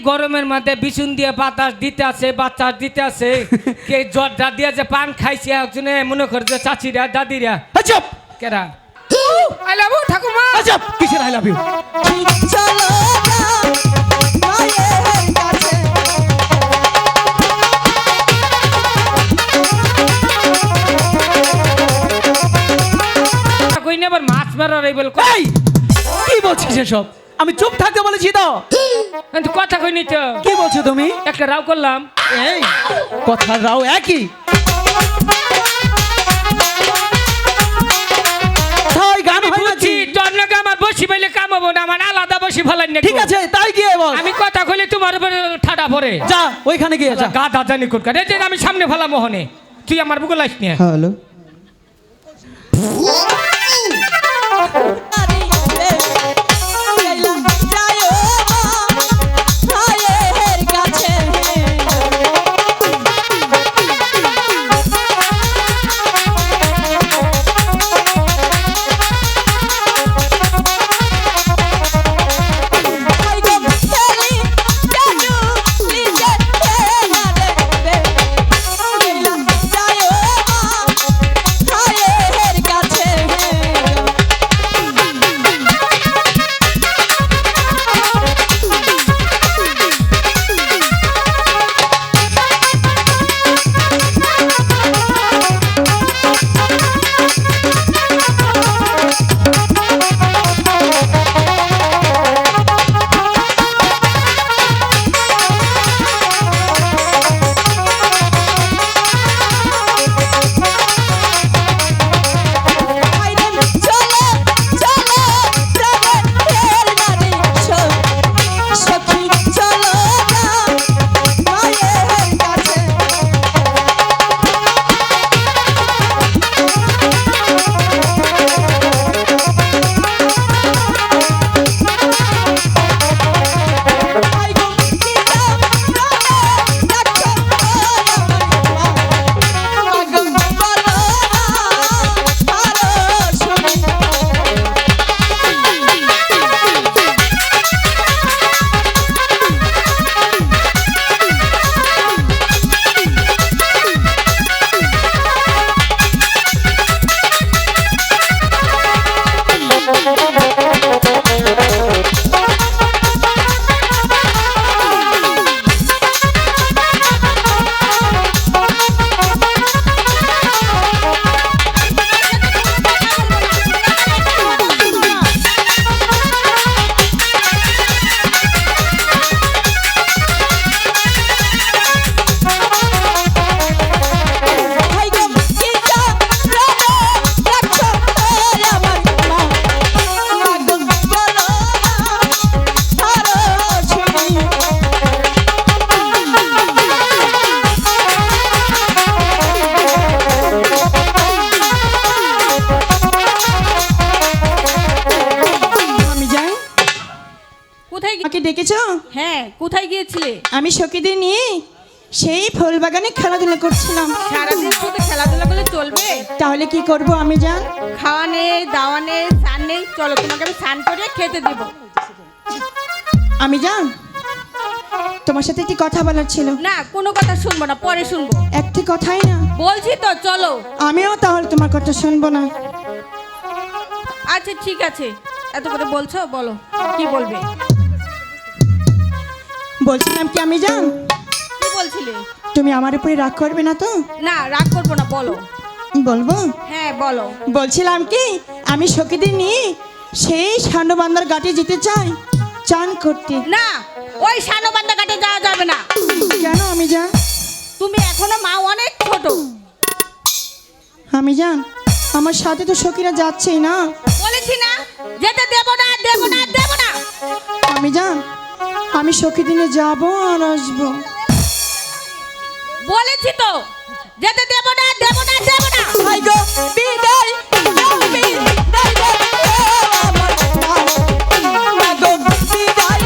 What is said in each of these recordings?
গরমের মধ্যে বিছুন দিয়ে বাতাস দিতে আছে বাতাস দিতে আছে কে জর্দা দিয়ে যে পান খাইছে একজনে মনে করে যে চাচিরা দাদিরা আচ্ছা কেরা আই লাভ ইউ ঠাকুমা আচ্ছা কিসের আই লাভ ইউ চলো না মায়ের কাছে কই না আবার মাছ মারার এই বল এই কি বলছিস এসব আমি চুপ থাকতে বলেছি তো কিন্তু কথা কই নি তো কি বলছো তুমি একটা রাও করলাম এই কথা রাও একই তাই গান হয় বুঝছি নাকি তোর নাকি আমার বসি পাইলে কাম হবো না আমার আলাদা বসি ফেলাই না ঠিক আছে তাই গিয়ে বল আমি কথা কইলে তোমার উপরে ঠাডা পড়ে যা ওইখানে গিয়ে যা গা দাদানি কোটকা রে আমি সামনে ফেলা মোহনে তুই আমার বুকে লাইস নিয়ে হ্যালো মায়ের কাছে ডেকেছো? হ্যাঁ, কোথায় গিয়েছিলে? আমি সখীদের নিয়ে সেই ফুল বাগানে খেলাধুলা করছিলাম। সারাদিন শুধু খেলাধুলা করলে চলবে? তাহলে কি করব আমি জান? খাওয়া নেই, দাওয়া নেই, স্নান নেই। চলো তোমাকে আমি স্নান করে খেতে দেবো। আমি জান, তোমার সাথে একটি কথা বলার ছিল। না, কোনো কথা শুনবো না, পরে শুনবো। একটি কথাই না। বলছি তো, চলো। আমিও তাহলে তোমার কথা শুনবো না। আচ্ছা ঠিক আছে, এত করে বলছো, বলো কি বলবে। বলছিলাম কি আমি জান, কি বলছিলে? তুমি আমার উপরে রাগ করবে না তো? না, রাগ করবো না, বলো। বলবো? হ্যাঁ বলো। বলছিলাম কি আমি সখীদের নিয়ে সেই সান্ডবান্দার ঘাটে যেতে চাই চান করতে। না, ওই সানবান্ধা ঘাটে যাওয়া যাবে না। কেন আমি জান? তুমি এখনো মা অনেক ছোট। আমি জান, আমার সাথে তো সখীরা যাচ্ছেই না। বলেছি না, যেতে দেবো না, দেবো না, দেবো না। আমি জান, আমি সখী দিনে যাবো আর আসবো। বলেছি তো, যেতে দেবো না, দেবো না, দেবো না। হাই গো বিদায় বিদায় গো আমার মা গো বিদায়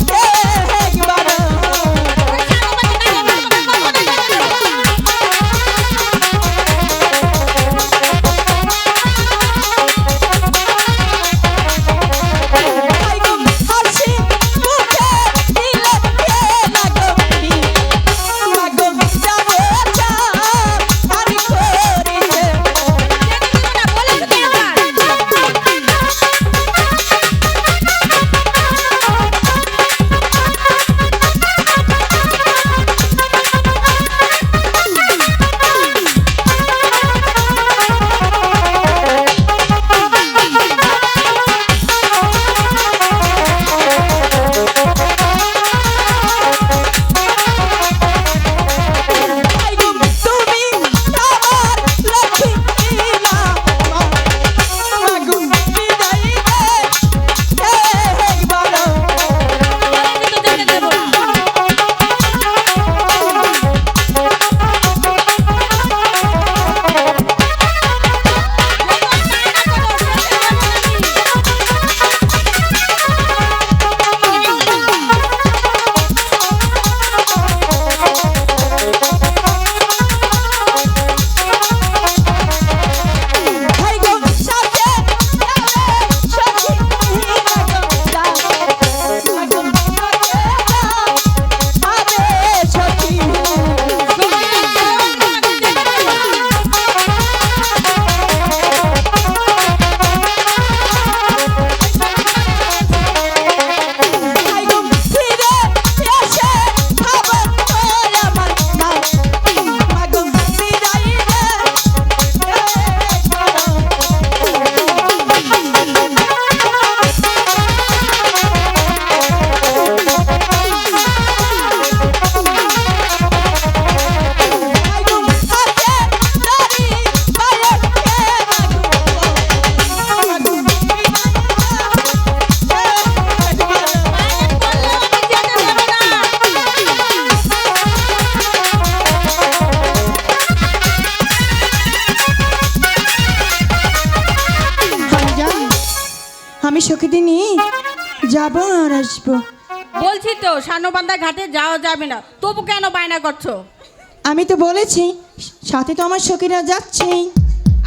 দে একবার। ওই সানবান্ধা ঘাটে যাবো না। হাই গো হাসি মুখে আমি সখীদের নিয়ে যাবো আর আসবো। বলছি তো সান্নবান্ধা ঘাটে যাওয়া যাবে না, তবু কেন বায়না করছো? আমি তো বলেছি সাথে তো আমার সখীরা যাচ্ছেই।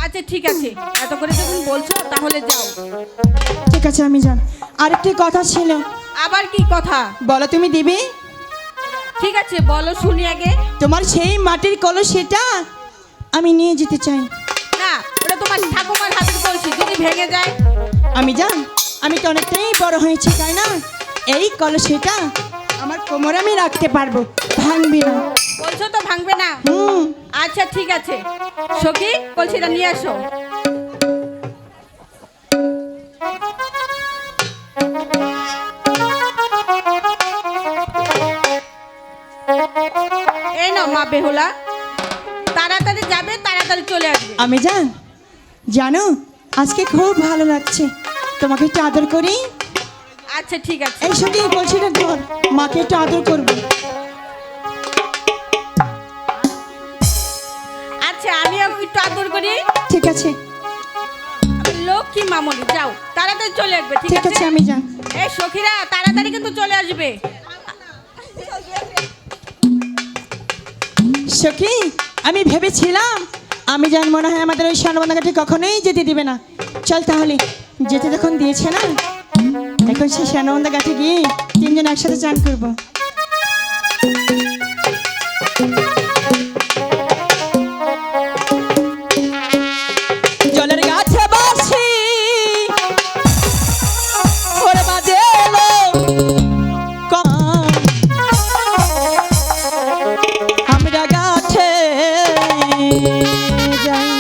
আচ্ছা ঠিক আছে, এত করে যখন বলছো তাহলে যাও। ঠিক আছে আমি যান। আরেকটি কথা ছিল। আবার কি কথা? বলো তুমি দিবে? ঠিক আছে বলো শুনি আগে। তোমার সেই মাটির কলসিটা আমি নিয়ে যেতে চাই। না, ওটা তোমার ঠাকুমার হাতের কলসি, যদি ভেঙে যায়? আমি জান, আমি তো অনেকটাই বড় হয়েছি তাই না, এই কলসিটা আমার কোমরে আমি রাখতে পারবো, ভাঙবি না। বলছো তো ভাঙবে না? হুম। আচ্ছা ঠিক আছে, সখী কলসিটা নিয়ে আসো। এই নাও মা বেহুলা, তাড়াতাড়ি যাবে, তাড়াতাড়ি চলে আসবে। আমি জান, জানো আজকে খুব ভালো লাগছে, তোমাকে একটু আদর করি। আচ্ছা ঠিক আছে। এই সঙ্গে কলসিটা ধর, মাকে একটু আদর করবো। আচ্ছা আমি একটু আদর করি। ঠিক আছে লক্ষ্মী মামনি, যাও তাড়াতাড়ি চলে আসবে। ঠিক ঠিক আছে আছে আমি জান। এই সখীরা তাড়াতাড়ি কিন্তু চলে আসবে। সখী, আমি ভেবেছিলাম আমি জান মনে হয় আমাদের ওই সানবান্ধাঘাটে কখনোই যেতে দিবে না। চল তাহলে, যেতে যখন দিয়েছে না, এখন সেই সানবান্ধাঘাটে গিয়ে তিনজন একসাথে চান করবো। জলের গাছে বাসি ওরে বাজে এলো কম, আমরা গাছে যাই।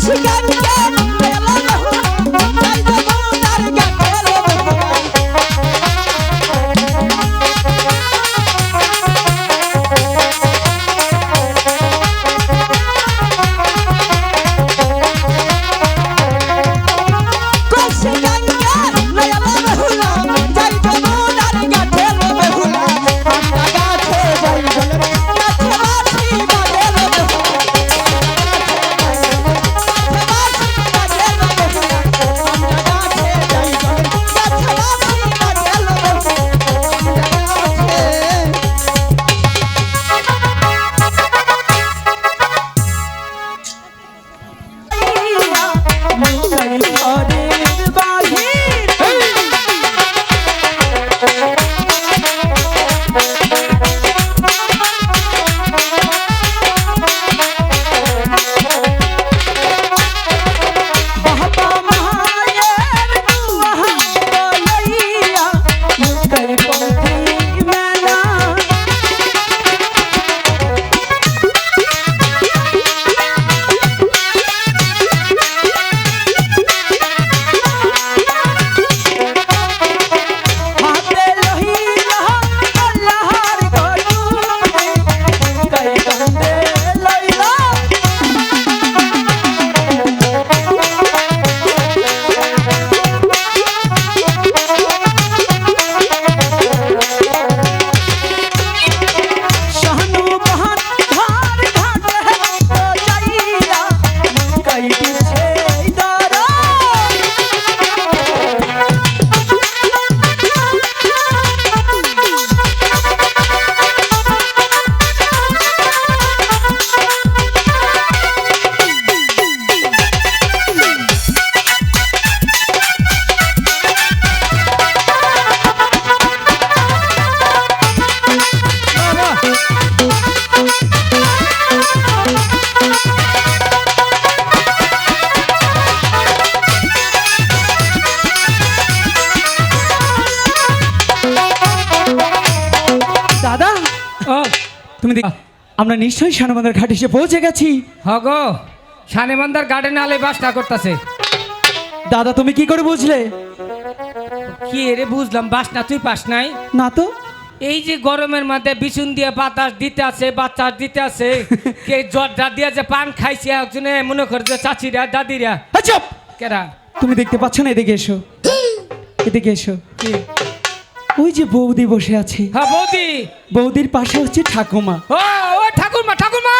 She got me. লুকাই ঘরের বাহির। বাবা মায়ের দুয়ার লইয়া লুকাই পথে মেলা। হাতে লইয়া আল্লাহর গরুরে লুকাই কান্দে লইলা। শানু বহন ধার ঘাটে যাইয়া লুকাই দিছে দারা। দাদা ও তুমি দেখ, আমরা নিশ্চয়ই শানবান্ধার ঘাট এসে পৌঁছে গেছি। হগো শানেমান্দার গার্ডেন আলে বাসটা করতেছে। দাদা তুমি কি করে বুঝলে? কি রে বুঝলাম, বাস না তুই পাস নাই। না তো। এই যে গরমের মধ্যে বিছুন দিয়ে বাতাস দিতে আছে, বাতাস দিতে আছে, কে জর্দা দিয়ে যে পান খাইছে একজনে মনে করে যে চাচিরা দাদিরা। চুপ! কেরা তুমি দেখতে পাচ্ছ না? এদিকে এসো, এদিকে এসো। কি? ওই যে বৌদি বসে আছে, হ্যাঁ বৌদি। বৌদির পাশে হচ্ছে ঠাকুমা। ও ও ঠাকুরমা, ঠাকুরমা,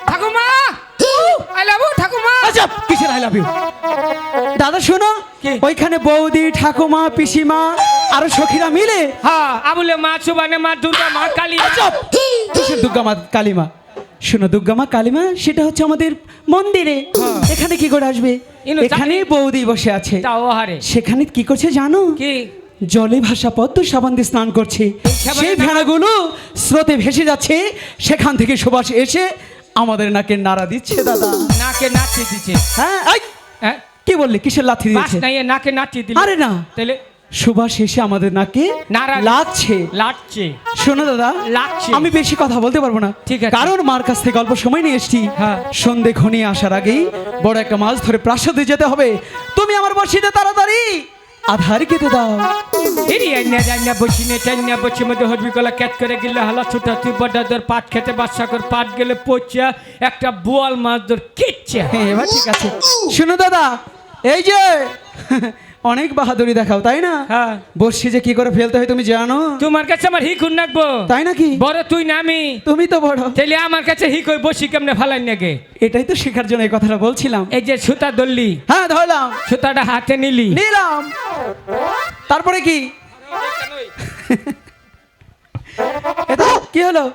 ঠাকুরমা, আই লাভ ইউ ঠাকুরমা। আচ্ছা কিসের আই লাভ ইউ? দাদা শোনো, কি? ওইখানে বৌদি, ঠাকুমা, পিসিমা আরো সখীরা মিলে। হ্যাঁ আবুলে মা, সুবানে মা, দুর্গা মা, কালী মা। চুপ! কিসের দুর্গা মা কালীমা? শোনো, দুর্গা মা কালীমা সেটা হচ্ছে আমাদের মন্দিরে। এখানে কি করে আসবে? ইনু এখানে চাকরি- বৌদি বসে আছে। তাও হারে সেখানে কি করছে জানো? কি? জলে ভাসা পদ্ম সাবান দিয়ে স্নান করছে। সাবানের সেই নাম- ভেড়াগুলো স্রোতে ভেসে যাচ্ছে, সেখান থেকে সুবাস এসে আমাদের নাকে নাড়া দিচ্ছে দাদা। নাকে নাচিয়ে দিচ্ছে। হ্যাঁ এই, হ্যাঁ কি বললি? কিসের লাথি বাস দিয়েছে? নাই, এ নাকে নাচিয়ে দিল। আরে না, তাহলে সুবাস এসে আমাদের নাকে নাড়া লাগছে। লাগছে। শোনো দাদা, লাগছে। আমি বেশি কথা বলতে পারবো না, ঠিক আছে। কারণ মার কাছ থেকে অল্প সময় নিয়ে এসছি। হ্যাঁ। সন্ধে ঘনিয়ে আসার আগেই বড় একটা মাছ ধরে প্রাসাদে যেতে হবে। তুমি আমার বসিতে তাড়াতাড়ি আধার কেটে দাও। এরি আইনা জাইনা বসি নে চাইনা বসি মধ্যে হরবি গলা ক্যাট করে গেলে হালা ছোটা তুই বড়াদের পাট খেতে বাদশা কর পাট গেলে পচা একটা বোয়াল মাছ ধর কিচ্ছা। হ্যাঁ, এবার ঠিক আছে। শোনো দাদা, এই যে অনেক বাহাদুরি দেখাও তাই না? হ্যাঁ। বর্ষি যে কি করে ফেলতে হয় তুমি জানো? তোমার কাছে আমার হিকুন নাকবো তাই নাকি? বড় তুই না আমি, তুমি তো বড়। তাহলে আমার কাছে হিক হই বসি কেমনে ফালাই নাগে। এটাই তো শেখার জন্য এই কথাটা বলছিলাম। এই যে সুতা ধরলি, হ্যাঁ ধরলাম, সুতাটা হাতে নিলি, নিলাম, তারপরে কি? এটা কি হলো?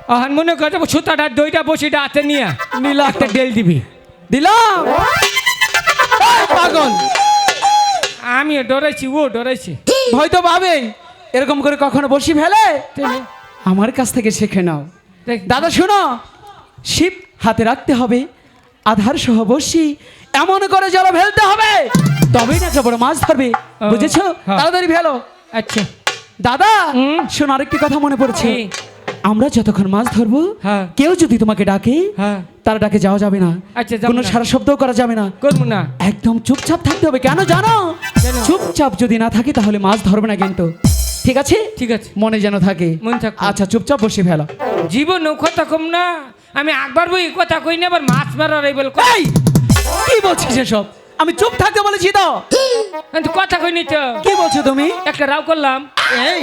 এখন মনে করতে সুতাটা দইটা বসিটা হাতে নিয়ে নিলাম, একটা ডেল দিবি। দিলাম। এই পাগল, আমিও ডরাইছি, ও ডরাইছি। ভয় তো পাবেই। এরকম করে কখনো বসি ফেলে? তাহলে আমার কাছ থেকে শিখে নাও। দেখ, দাদা শোনো, শিব হাতে রাখতে হবে, আধার সহ বসি এমন করে জল ফেলতে হবে, তবেই না একটা বড় মাছ ধরবে। ও, বুঝেছো? হ্যাঁ। তাড়াতাড়ি ফেলো। আচ্ছা দাদা হুম। শোনো, আরেকটি কথা মনে পড়ছে। কি? আমরা যতক্ষণ মাছ ধরবো, হ্যাঁ। কেউ যদি তোমাকে ডাকে, হ্যাঁ। তার ডাকে যাওয়া যাবে না। আচ্ছা, যাবো কোনো না। সারা শব্দও করা যাবে না। করবো না। একদম চুপচাপ থাকতে হবে। কেন জানো? কেন? চুপচাপ যদি না থাকে তাহলে মাছ ধরবে না কিন্তু। ঠিক আছে? ঠিক আছে, মনে যেন থাকে। মনে থাকবে। আচ্ছা চুপচাপ বসে ফেলো। জীবন কথা কম না, আমি একবার বই কথা কই না, আবার মাছ মারার এই বল এই কি বলছিস এসব? আমি চুপ থাকতে বলেছি তো। কথা কই নি তো। কি বলছো তুমি? একটা রাও করলাম। এই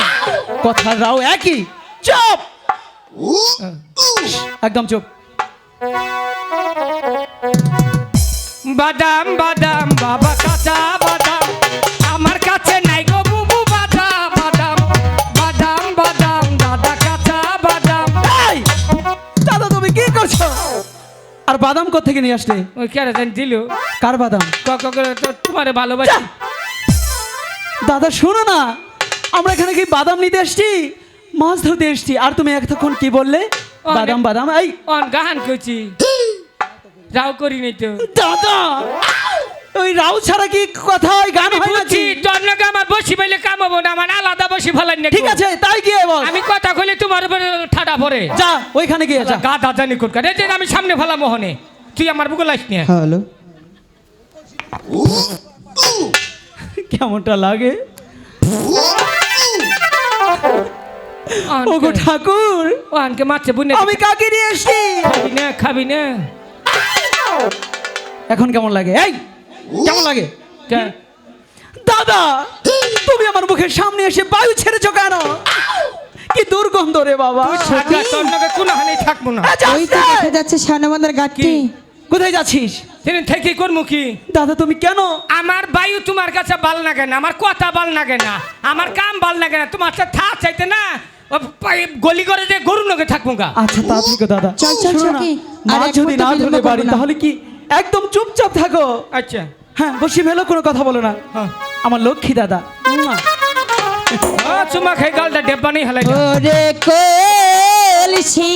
কথার রাও একই। চুপ, একদম চুপ। বাদাম বাদাম বাবা কাঁচা বাদাম, আমার কাছে নাই গো বুবু বাদাম বাদাম বাদাম বাদাম দাদা কাঁচা বাদাম। এই দাদা তুমি কি করছো? আর বাদাম কোত্থেকে নিয়ে আসলে? ওই কেরা জানি দিল কার বাদাম? তোমার ভালোবাসি। দাদা শোনো না, আমরা এখানে কি বাদাম নিতে এসছি? মাছ ধরতে এসছি। আর তুমি এতক্ষণ কি বললে? বাদাম বাদাম। এই অন গাহান করছি, রাও করি নাই তো। দাদা, ওই রাও ছাড়া কি কথা হয়? গান হয় নাকি? বুঝছি, তোর নাকি আমার বসি পাইলে কামাবো না, আমার আলাদা বসি ফেলান না। ঠিক আছে, তাই গিয়ে বল। আমি কথা কইলে তোমার উপরে ঠাডা পড়ে। যা ওইখানে গিয়ে যা। গা দাদা নিকট করে যে আমি সামনে ফেলা মোহনে, তুই আমার বুকে লাইস নিয়ে। হ্যালো, কেমনটা লাগে? ওগো ঠাকুর, ও আনকে মারছে বুনে। আমি কাকে নিয়ে এসছি? খাবি না, খাবি না। এখন কেমন লাগে? এই কেমন লাগে? কে? দাদা, তুমি আমার মুখের সামনে এসে বায়ু ছেড়েছো কেন? কি দুর্গন্ধ রে বাবা। তুই ছাড়া তোর নাকি কোনো হানি থাকবো না। ওই তো দেখা যাচ্ছে শ্যানবন্ধার ঘাটটি। কোথায় যাচ্ছিস? সেদিন থেকে করবো কি? দাদা তুমি কেন? আমার বায়ু তোমার কাছে ভাল লাগে না, আমার কথা ভাল লাগে না, আমার কাম ভাল লাগে না। তোমার সাথে থাক চাইতে না, গলি করে যে গরু নগে থাকবো গা। আচ্ছা তা ঠিক দাদা। চল, চল, শোনো না, সখী, মা আর এক যদি না মুহূর্ত ধরে বিলম্ব বাড়ি করবো না। তাহলে কি একদম চুপচাপ থাকো? আচ্ছা, হ্যাঁ, বসি ভেলো, কোনো কথা বলো না। হ্যাঁ। আমার লক্ষ্মী দাদা। উম্মা। চুমা খাই গালটা ডেব্বা নেই হালাই। ওরে কলসি